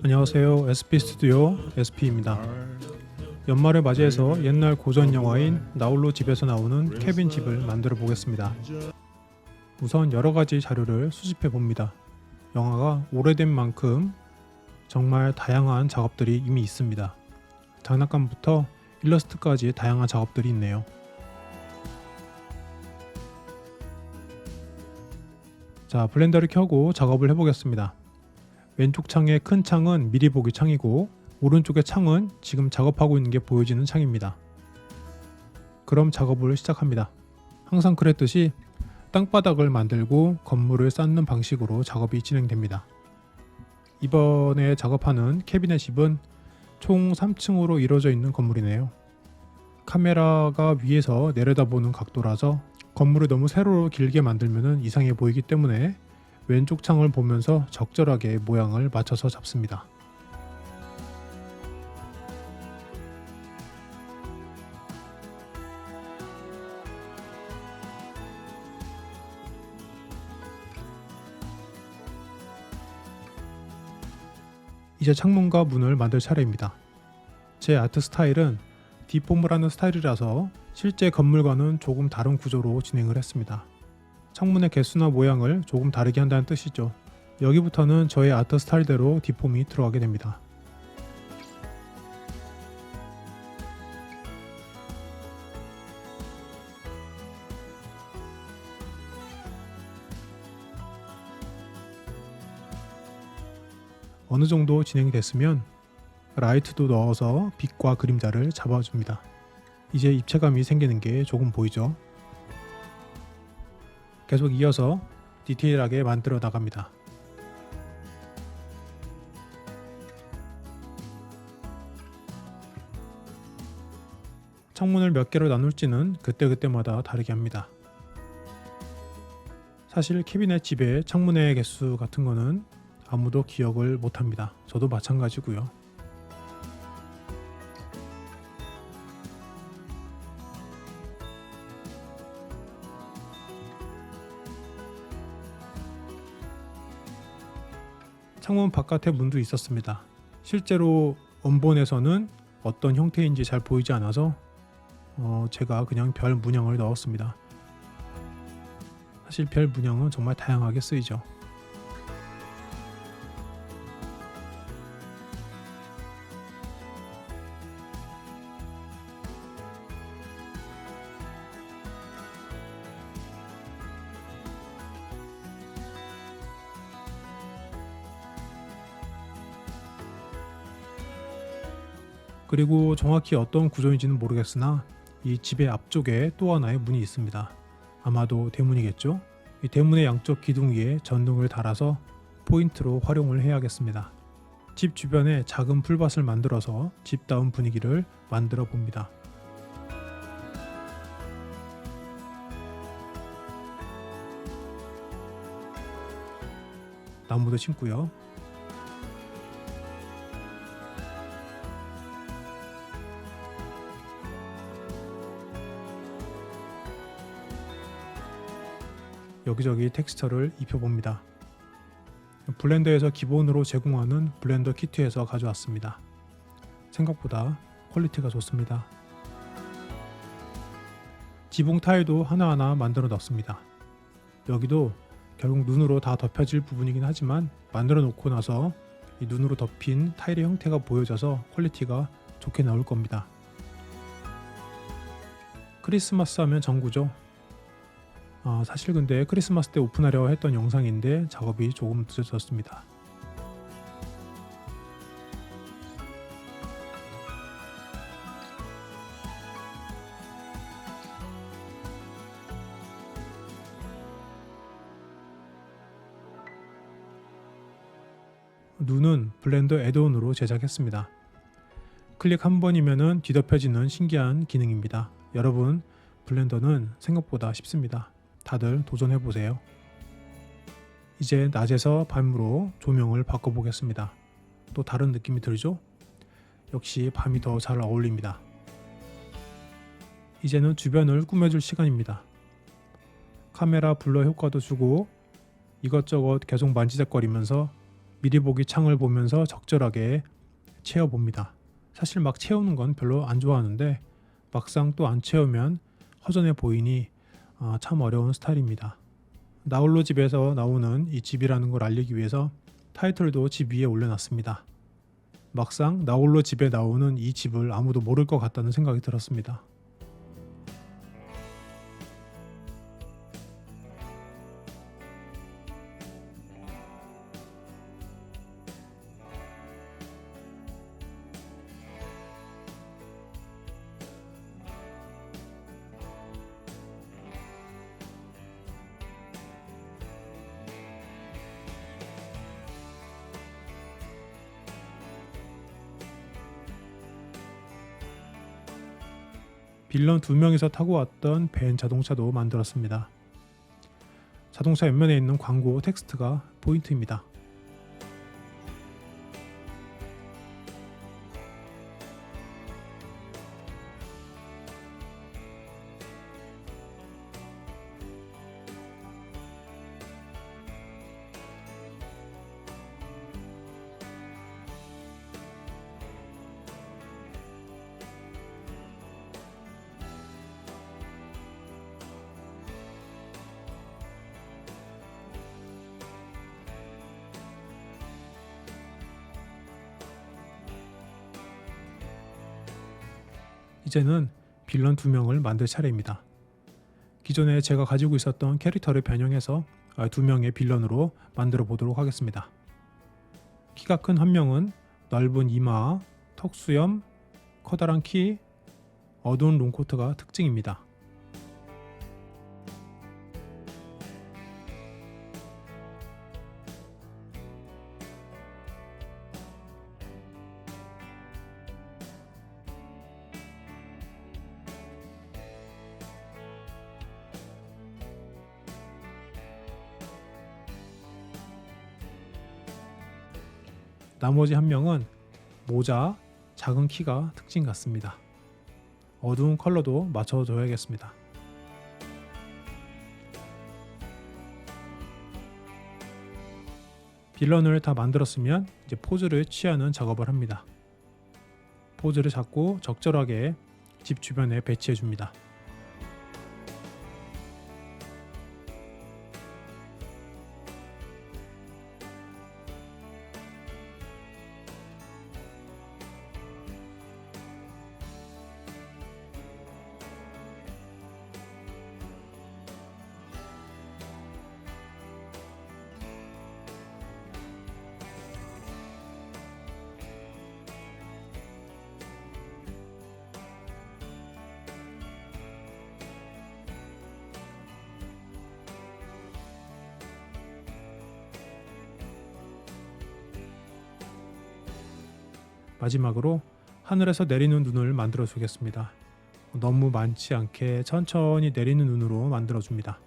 안녕하세요. SP 스튜디오 SP입니다. 연말을 맞이해서 옛날 고전 영화인 나홀로 집에서 나오는 케빈 집을 만들어 보겠습니다. 우선 여러 가지 자료를 수집해 봅니다. 영화가 오래된 만큼 정말 다양한 작업들이 이미 있습니다. 장난감부터 일러스트까지 다양한 작업들이 있네요. 자, 블렌더를 켜고 작업을 해보겠습니다. 왼쪽 창의 큰 창은 미리 보기 창이고 오른쪽의 창은 지금 작업하고 있는 게 보여지는 창입니다. 그럼 작업을 시작합니다. 항상 그랬듯이 땅바닥을 만들고 건물을 쌓는 방식으로 작업이 진행됩니다. 이번에 작업하는 케빈의 집은 총 3층으로 이루어져 있는 건물이네요. 카메라가 위에서 내려다보는 각도라서 건물을 너무 세로로 길게 만들면 이상해 보이기 때문에 왼쪽 창을 보면서 적절하게 모양을 맞춰서 잡습니다. 이제 창문과 문을 만들 차례입니다. 제 아트 스타일은 디포머라는 스타일이라서 실제 건물과는 조금 다른 구조로 진행을 했습니다. 창문의 개수나 모양을 조금 다르게 한다는 뜻이죠. 여기부터는 저의 아트 스타일대로 디폼이 들어가게 됩니다. 어느 정도 진행이 됐으면 라이트도 넣어서 빛과 그림자를 잡아줍니다. 이제 입체감이 생기는 게 조금 보이죠? 계속 이어서 디테일하게 만들어 나갑니다. 창문을 몇 개로 나눌지는 그때그때마다 다르게 합니다. 사실 케빈의 집의 창문의 개수 같은 거는 아무도 기억을 못합니다. 저도 마찬가지고요. 창문 바깥에 문도 있었습니다. 실제로 원본에서는 어떤 형태인지 잘 보이지 않아서 제가 그냥 별 문양을 넣었습니다. 사실 별 문양은 정말 다양하게 쓰이죠. 그리고 정확히 어떤 구조인지는 모르겠으나 이 집의 앞쪽에 또 하나의 문이 있습니다. 아마도 대문이겠죠? 이 대문의 양쪽 기둥 위에 전등을 달아서 포인트로 활용을 해야겠습니다. 집 주변에 작은 풀밭을 만들어서 집다운 분위기를 만들어 봅니다. 나무도 심고요. 여기저기 텍스처를 입혀봅니다. 블렌더에서 기본으로 제공하는 블렌더 키트에서 가져왔습니다. 생각보다 퀄리티가 좋습니다. 지붕 타일도 하나하나 만들어 넣습니다. 여기도 결국 눈으로 다 덮여질 부분이긴 하지만 만들어 놓고 나서 이 눈으로 덮인 타일의 형태가 보여져서 퀄리티가 좋게 나올 겁니다. 크리스마스 하면 전구죠. 사실 근데 크리스마스 때 오픈하려 했던 영상인데 작업이 조금 늦어졌습니다. 눈은 블렌더 애드온으로 제작했습니다. 클릭 한 번이면 뒤덮여지는 신기한 기능입니다. 여러분, 블렌더는 생각보다 쉽습니다. 다들 도전해보세요. 이제 낮에서 밤으로 조명을 바꿔보겠습니다. 또 다른 느낌이 들죠? 역시 밤이 더 잘 어울립니다. 이제는 주변을 꾸며줄 시간입니다. 카메라 블러 효과도 주고 이것저것 계속 만지작거리면서 미리 보기 창을 보면서 적절하게 채워봅니다. 사실 막 채우는 건 별로 안 좋아하는데 막상 또 안 채우면 허전해 보이니 참 어려운 스타일입니다. 나홀로 집에서 나오는 이 집이라는 걸 알리기 위해서 타이틀도 집 위에 올려놨습니다. 막상 나홀로 집에 나오는 이 집을 아무도 모를 것 같다는 생각이 들었습니다. 빌런 2명이서 타고 왔던 벤 자동차도 만들었습니다. 자동차 옆면에 있는 광고 텍스트가 포인트입니다. 이제는 빌런 2명을 만들 차례입니다. 기존에 제가 가지고 있었던 캐릭터를 변형해서 2명의 빌런으로 만들어 보도록 하겠습니다. 키가 큰 한 명은 넓은 이마, 턱수염, 커다란 키, 어두운 롱코트가 특징입니다. 나머지 한 명은 모자, 작은 키가 특징 같습니다. 어두운 컬러도 맞춰줘야겠습니다. 빌런을 다 만들었으면 이제 포즈를 취하는 작업을 합니다. 포즈를 잡고 적절하게 집 주변에 배치해 줍니다. 마지막으로 하늘에서 내리는 눈을 만들어 주겠습니다. 너무 많지 않게 천천히 내리는 눈으로 만들어 줍니다.